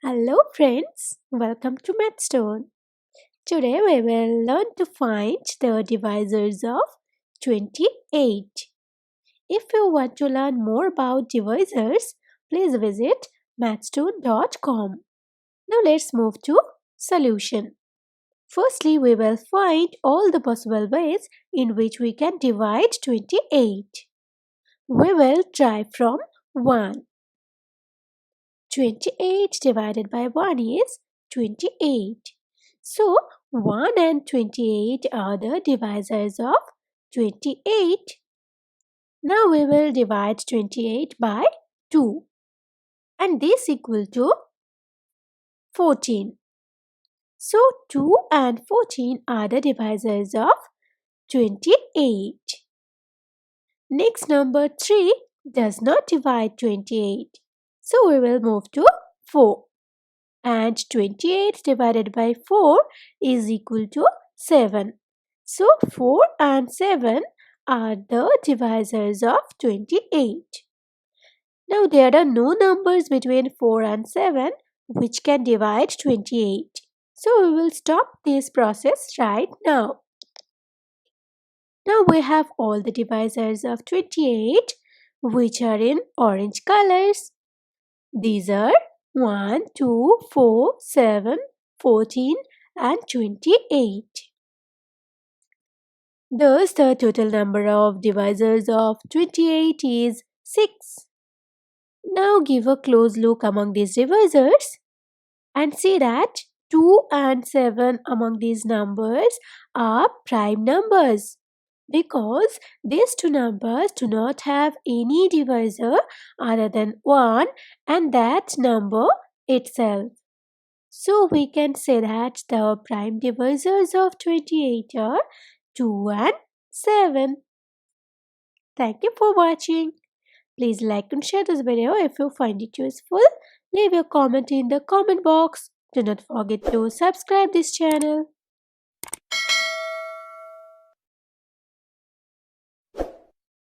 Hello friends, welcome to Mathstone. Today we will learn to find the divisors of 28. If you want to learn more about divisors, please visit mathstone.com. Now let's move to solution. Firstly, we will find all the possible ways in which we can divide 28. We will try from 1. 28 divided by 1 is 28. So, 1 and 28 are the divisors of 28. Now we will divide 28 by 2 and this equal to 14. So, 2 and 14 are the divisors of 28. Next, number 3 does not divide 28. So, we will move to 4. And 28 divided by 4 is equal to 7. So 4 and 7 are the divisors of 28. Now there are no numbers between 4 and 7 which can divide 28. So we will stop this process right now. Now we have all the divisors of 28 which are in orange colors. These are 1, 2, 4, 7, 14 and 28. Thus, the total number of divisors of 28 is 6. Now give a close look among these divisors and see that 2 and 7 among these numbers are prime numbers because these two numbers do not have any divisor other than 1 and that number itself. So we can say that the prime divisors of 28 are 2 and 7. Thank you for watching. Please like and share this video if you find it useful. Leave your comment in the comment box. Do not forget to subscribe this channel.